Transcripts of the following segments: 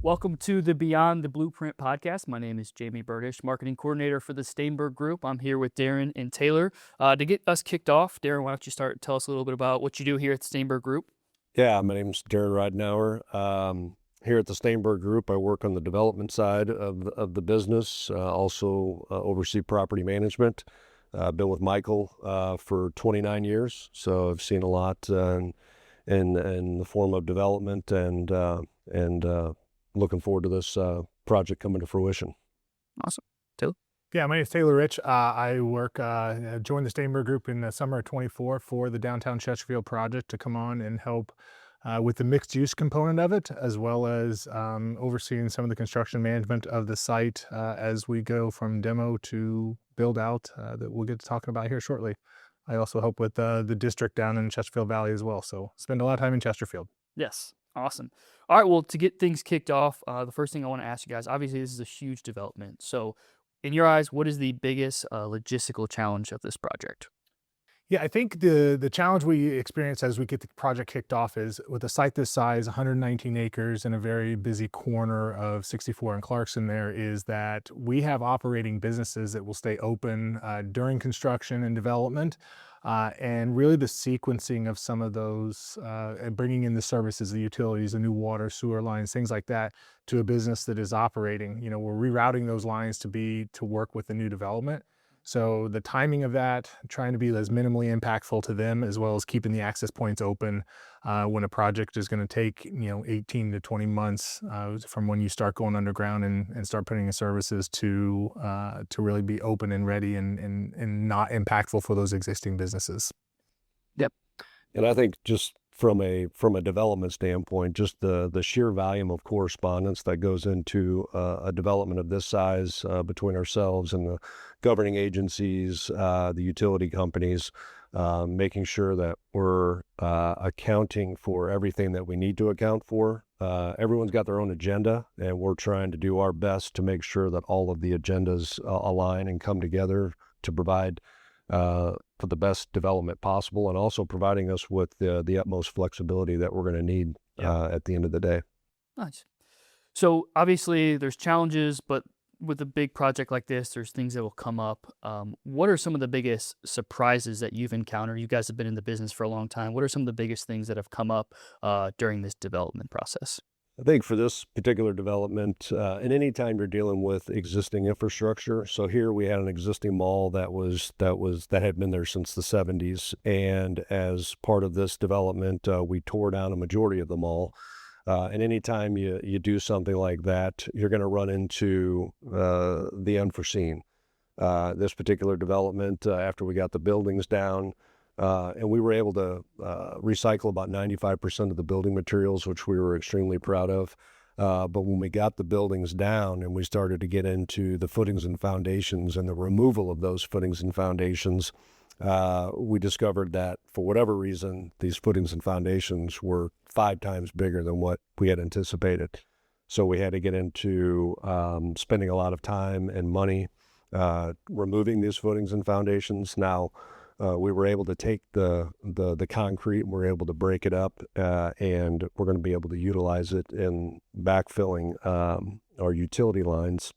Welcome to the Beyond the Blueprint podcast. My name is Jayme Burdish, marketing coordinator for the Staenberg Group. I'm here with Darren and Taylor. To get us kicked off, Darren, why don't you tell us a little bit about what you do here at the Staenberg Group? Yeah, my name's Darren Ridenour. Here at the Staenberg Group, I work on the development side of the business, also oversee property management. I've been with Michael for 29 years, so I've seen a lot in the form of development and looking forward to this project coming to fruition. Awesome. Taylor? Yeah, my name is Taylor Rich. I joined the Staenberg Group in the summer of 24 for the downtown Chesterfield project to come on and help with the mixed use component of it, as well as overseeing some of the construction management of the site as we go from demo to build out that we'll get to talking about here shortly. I also help with the district down in Chesterfield Valley as well. So spend a lot of time in Chesterfield. Yes. Awesome. All right. Well, to get things kicked off, the first thing I want to ask you guys, obviously this is a huge development. So in your eyes, what is the biggest logistical challenge of this project? Yeah, I think the challenge we experience as we get the project kicked off is with a site this size, 119 acres in a very busy corner of 64 and Clarkson there, is that we have operating businesses that will stay open during construction and development. And really the sequencing of some of those and bringing in the services, the utilities, the new water, sewer lines, things like that to a business that is operating. You know, we're rerouting those lines to work with the new development. So the timing of that, trying to be as minimally impactful to them, as well as keeping the access points open when a project is going to take, 18 to 20 months from when you start going underground and start putting in services to really be open and ready and not impactful for those existing businesses. Yep. And I think just from a development standpoint, just the sheer volume of correspondence that goes into a development of this size between ourselves and the governing agencies, the utility companies, making sure that we're accounting for everything that we need to account for. Everyone's got their own agenda, and we're trying to do our best to make sure that all of the agendas align and come together to provide for the best development possible, and also providing us with the utmost flexibility that we're going to need at the end of the day. Nice. So obviously there's challenges, but with a big project like this, there's things that will come up. What are some of the biggest surprises that you've encountered? You guys have been in the business for a long time. What are some of the biggest things that have come up during this development process? I think for this particular development, and any time you're dealing with existing infrastructure, so here we had an existing mall that had been there since the 70s, and as part of this development, we tore down a majority of the mall. And anytime you do something like that, you're going to run into the unforeseen. This particular development, after we got the buildings down, and we were able to recycle about 95% of the building materials, which we were extremely proud of. But when we got the buildings down and we started to get into the footings and foundations and the removal of those footings and foundations, we discovered that for whatever reason, these footings and foundations were 5 times bigger than what we had anticipated. So we had to get into spending a lot of time and money removing these footings and foundations. Now, we were able to take the concrete, and we're able to break it up, and we're going to be able to utilize it in backfilling our utility lines.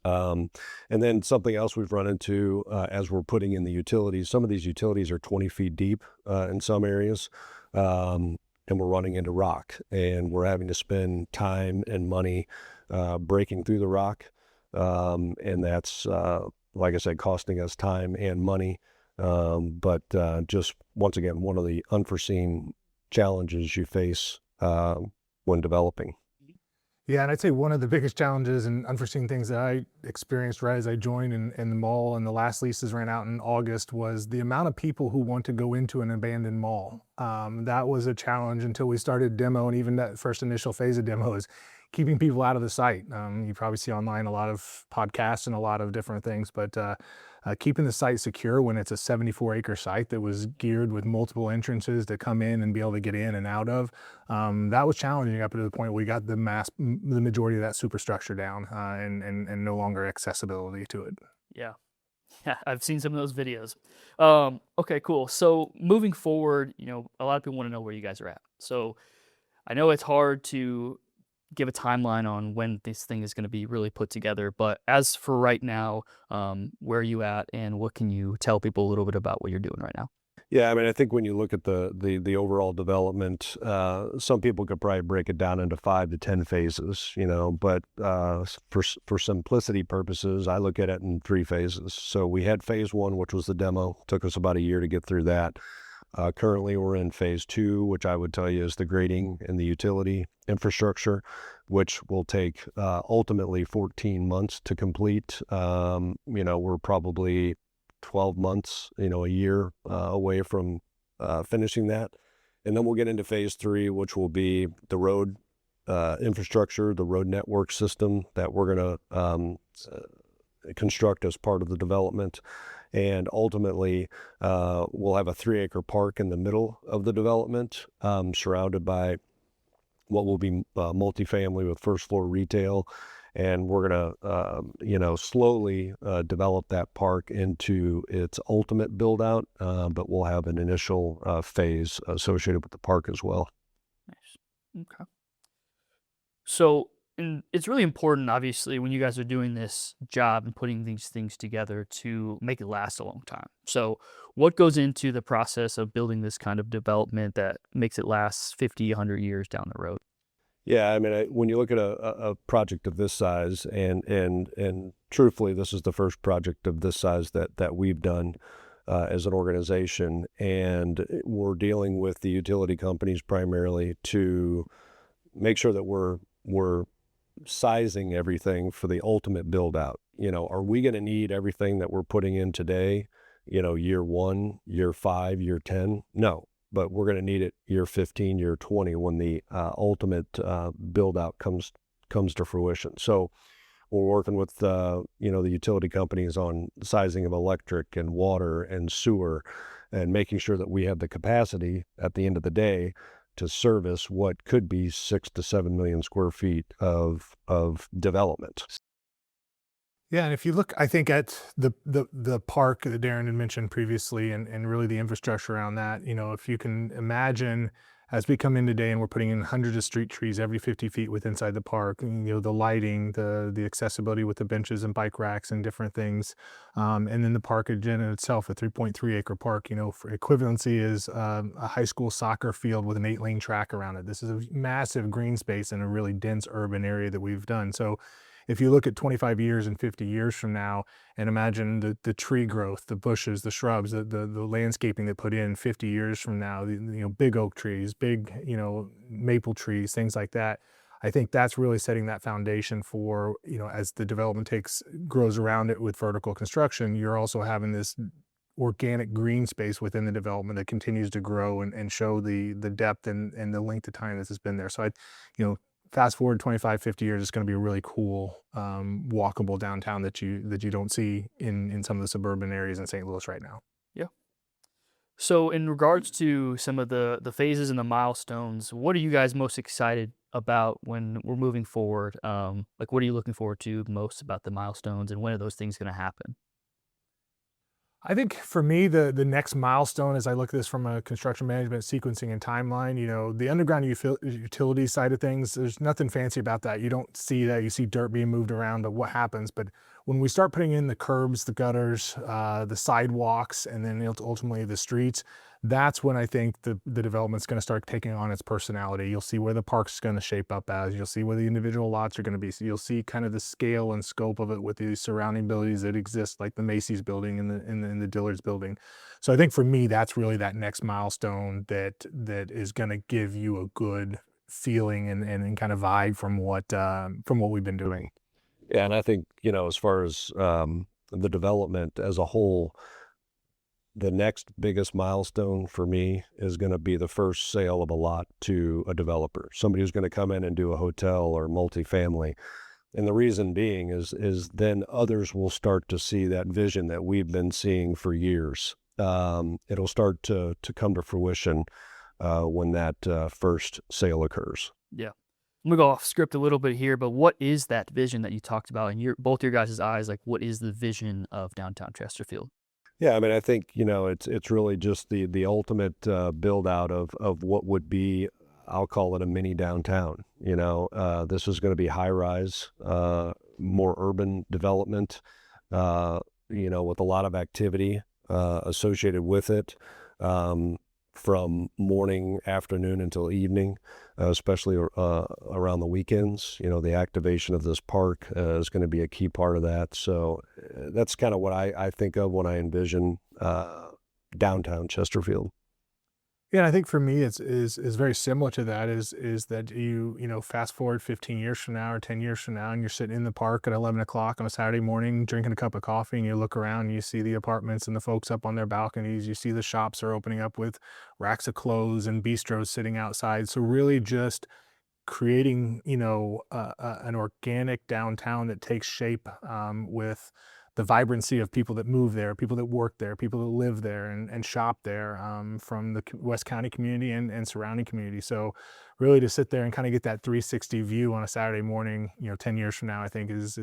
And then something else we've run into as we're putting in the utilities, some of these utilities are 20 feet deep in some areas, and we're running into rock, and we're having to spend time and money breaking through the rock, and that's, like I said, costing us time and money. But just once again, one of the unforeseen challenges you face when developing. Yeah, and I'd say one of the biggest challenges and unforeseen things that I experienced right as I joined in the mall and the last leases ran out in August was the amount of people who want to go into an abandoned mall. That was a challenge until we started demo, and even that first initial phase of demo is keeping people out of the site. You probably see online a lot of podcasts and a lot of different things, but keeping the site secure when it's a 74-acre site that was geared with multiple entrances to come in and be able to get in and out of, that was challenging up to the point where we got the majority of that superstructure down and no longer accessibility to it. Yeah. Yeah, I've seen some of those videos. Okay, cool. So moving forward, a lot of people want to know where you guys are at. So I know it's hard to give a timeline on when this thing is going to be really put together. But as for right now, where are you at, and what can you tell people a little bit about what you're doing right now? Yeah, I mean, I think when you look at the overall development, some people could probably break it down into 5 to 10 phases, but for simplicity purposes, I look at it in 3 phases. So we had phase 1, which was the demo. Took us about a year to get through that. Currently, we're in phase 2, which I would tell you is the grading and the utility infrastructure, which will take ultimately 14 months to complete. We're probably 12 months, a year away from finishing that. And then we'll get into phase 3, which will be the road infrastructure, the road network system that we're going to construct as part of the development. And ultimately, we'll have a 3-acre park in the middle of the development, surrounded by what will be multifamily with first floor retail. And we're going to, slowly develop that park into its ultimate build out, but we'll have an initial phase associated with the park as well. Nice. Okay. So, and it's really important, obviously, when you guys are doing this job and putting these things together to make it last a long time. So, what goes into the process of building this kind of development that makes it last 50, 100 years down the road? Yeah, I mean, when you look at a project of this size, and truthfully, this is the first project of this size that we've done as an organization, and we're dealing with the utility companies primarily to make sure that we're sizing everything for the ultimate build out. Are we going to need everything that we're putting in today, year 1, year 5, year 10? No. But we're going to need it year 15, year 20 when the ultimate build out comes to fruition. So we're working with the utility companies on sizing of electric and water and sewer, and making sure that we have the capacity at the end of the day to service what could be 6 to 7 million square feet of development. Yeah, and if you look, I think at the park that Darren had mentioned previously, and really the infrastructure around that, if you can imagine, as we come in today and we're putting in hundreds of street trees every 50 feet with inside the park, and, the lighting, the accessibility with the benches and bike racks and different things, and then the park in itself, a 3.3 acre park, for equivalency is a high school soccer field with an 8-lane track around it. This is a massive green space in a really dense urban area that we've done. So if you look at 25 years and 50 years from now, and imagine the tree growth, the bushes, the shrubs, the landscaping they put in 50 years from now, big oak trees, big, maple trees, things like that. I think that's really setting that foundation for, as the development grows around it with vertical construction, you're also having this organic green space within the development that continues to grow and show the depth and the length of time this has been there. So fast forward 25, 50 years, it's going to be a really cool, walkable downtown that you don't see in some of the suburban areas in St. Louis right now. Yeah. So in regards to some of the phases and the milestones, what are you guys most excited about when we're moving forward? Like, what are you looking forward to most about the milestones, and when are those things going to happen? I think for me, the next milestone, as I look at this from a construction management sequencing and timeline, the underground utility side of things, there's nothing fancy about that. You don't see that. You see dirt being moved around, but what happens? But when we start putting in the curbs, the gutters, the sidewalks, and then ultimately the streets, that's when I think the development's going to start taking on its personality. You'll see where the park's going to shape up as. You'll see where the individual lots are going to be. So you'll see kind of the scale and scope of it with the surrounding buildings that exist, like the Macy's building and the Dillard's building. So I think for me, that's really that next milestone that is going to give you a good feeling and kind of vibe from what we've been doing. Yeah, and I think, as far as the development as a whole, the next biggest milestone for me is going to be the first sale of a lot to a developer, somebody who's going to come in and do a hotel or multifamily. And the reason being is then others will start to see that vision that we've been seeing for years. It'll start to come to fruition when that first sale occurs. Yeah. I'm gonna go off script a little bit here, but what is that vision that you talked about in both your guys' eyes? Like, what is the vision of downtown Chesterfield? Yeah, I mean, I think, it's really just the ultimate build out of what would be I'll call it a mini downtown. This is going to be high rise, more urban development, with a lot of activity associated with it, from morning, afternoon until evening, especially around the weekends. The activation of this park is going to be a key part of that. So that's kind of what I think of when I envision downtown Chesterfield. Yeah, and I think for me, is very similar to that. Is that fast forward 15 years from now or 10 years from now, and you're sitting in the park at 11 o'clock on a Saturday morning, drinking a cup of coffee, and you look around, and you see the apartments and the folks up on their balconies. You see the shops are opening up with racks of clothes and bistros sitting outside. So really, just creating an organic downtown that takes shape, with the vibrancy of people that move there, people that work there, people that live there and shop there, from the West County community and surrounding community. So really to sit there and kind of get that 360 view on a Saturday morning, 10 years from now, I think is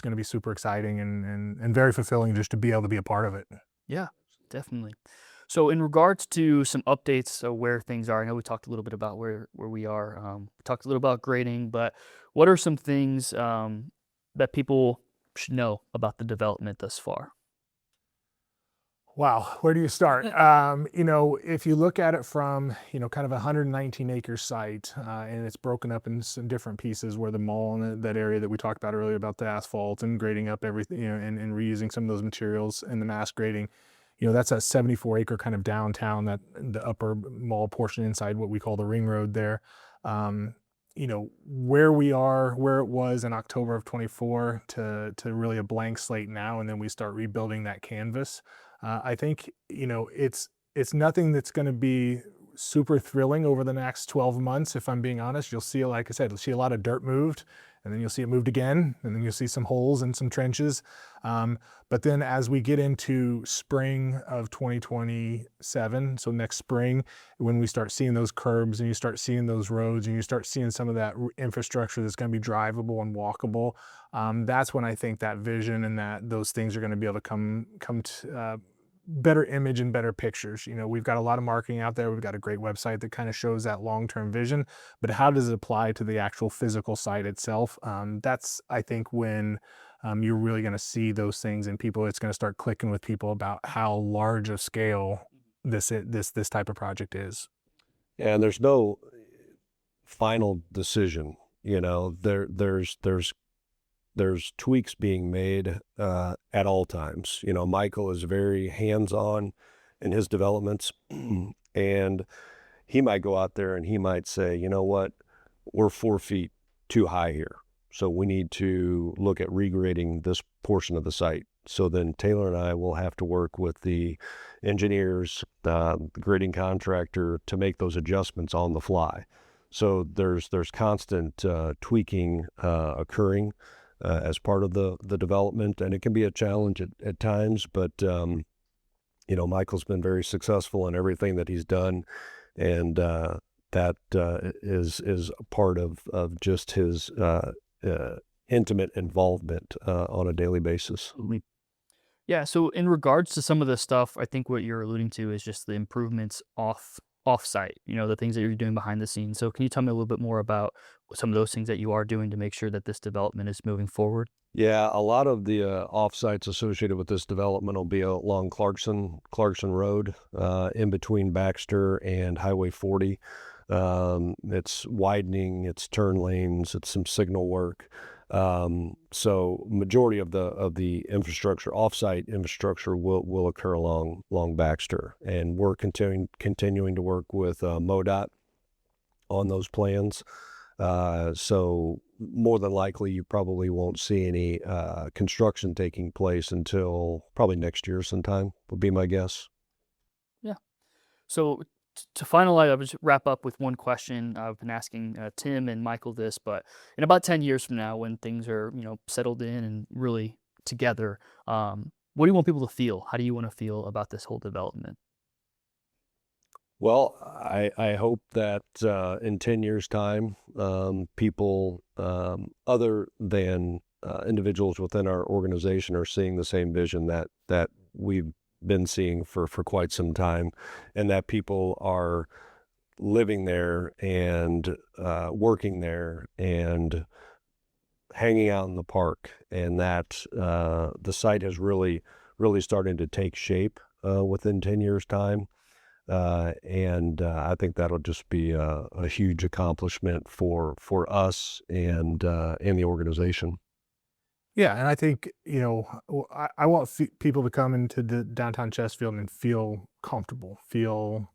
going to be super exciting and very fulfilling just to be able to be a part of it. Yeah, definitely. So in regards to some updates of where things are, I know we talked a little bit about where we are. We talked a little about grading, but what are some things that people should know about the development thus far? Wow, where do you start? If you look at it from, kind of a 119-acre site, and it's broken up in some different pieces where the mall and that area that we talked about earlier about the asphalt and grading up everything, and reusing some of those materials and the mass grading, that's a 74-acre kind of downtown, that the upper mall portion inside what we call the ring road there. Where we are, where it was in October of 24 to really a blank slate now, and then we start rebuilding that canvas. I think, it's nothing that's going to be super thrilling over the next 12 months. If I'm being honest, you'll see, like I said, you'll see a lot of dirt moved, and then you'll see it moved again, and then you'll see some holes and some trenches. But then as we get into spring of 2027, so next spring, when we start seeing those curbs and you start seeing those roads and you start seeing some of that infrastructure that's going to be drivable and walkable, that's when I think that vision and those things are going to be able to come to better image and better pictures. We've got a lot of marketing out there. We've got a great website that kind of shows that long-term vision, but how does it apply to the actual physical site itself? That's, I think, when you're really going to see those things, and it's going to start clicking with people about how large a scale this type of project is. And there's no final decision. There's tweaks being made at all times. Michael is very hands-on in his developments, and he might go out there and he might say, you know what, we're 4 feet too high here, so we need to look at regrading this portion of the site. So then Taylor and I will have to work with the engineers, the grading contractor, to make those adjustments on the fly. So there's constant tweaking occurring as part of the development, and it can be a challenge at times, but Michael's been very successful in everything that he's done, and that is a part of just his intimate involvement on a daily basis. Absolutely. Yeah, so in regards to some of the stuff, I think what you're alluding to is just the improvements off-site, the things that you're doing behind the scenes. So can you tell me a little bit more about some of those things that you are doing to make sure that this development is moving forward? Yeah, a lot of the off-sites associated with this development will be along Clarkson Road, in between Baxter and Highway 40. It's widening, it's turn lanes, it's some signal work. So majority of the infrastructure, off-site infrastructure, will occur along Baxter, and we're continuing to work with MoDOT on those plans. So more than likely, you probably won't see any construction taking place until probably next year sometime, would be my guess. Yeah. So to finalize, I would just wrap up with one question. I've been asking Tim and Michael this, but in about 10 years from now, when things are, settled in and really together, what do you want people to feel? How do you want to feel about this whole development? Well, I hope that in 10 years' time, people other than individuals within our organization are seeing the same vision that we've been seeing for quite some time, and that people are living there and working there and hanging out in the park, and that the site has really starting to take shape within 10 years time. And I think that'll just be a huge accomplishment for us and the organization. Yeah, and I think, I want people to come into the downtown Chesterfield and feel comfortable, feel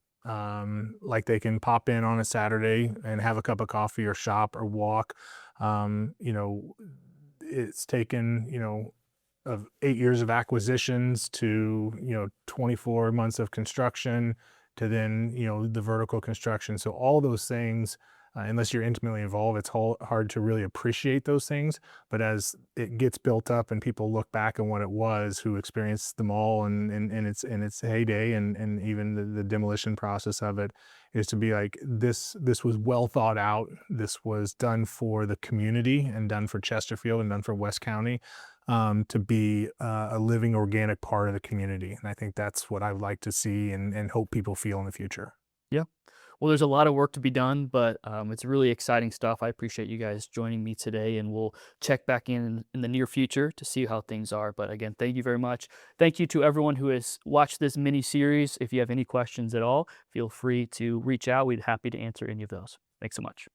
like they can pop in on a Saturday and have a cup of coffee or shop or walk. It's taken, of 8 years of acquisitions to, 24 months of construction to then, the vertical construction. So all those things, unless you're intimately involved, it's hard to really appreciate those things. But as it gets built up and people look back on what it was, who experienced the mall and in its heyday, and even the demolition process of it, is to be like, this was well thought out. This was done for the community and done for Chesterfield and done for West County, to be a living organic part of the community. And I think that's what I would like to see and hope people feel in the future. Yeah. Well, there's a lot of work to be done, but it's really exciting stuff. I appreciate you guys joining me today, and we'll check back in the near future to see how things are. But again, thank you very much. Thank you to everyone who has watched this mini series. If you have any questions at all, feel free to reach out. We'd be happy to answer any of those. Thanks so much.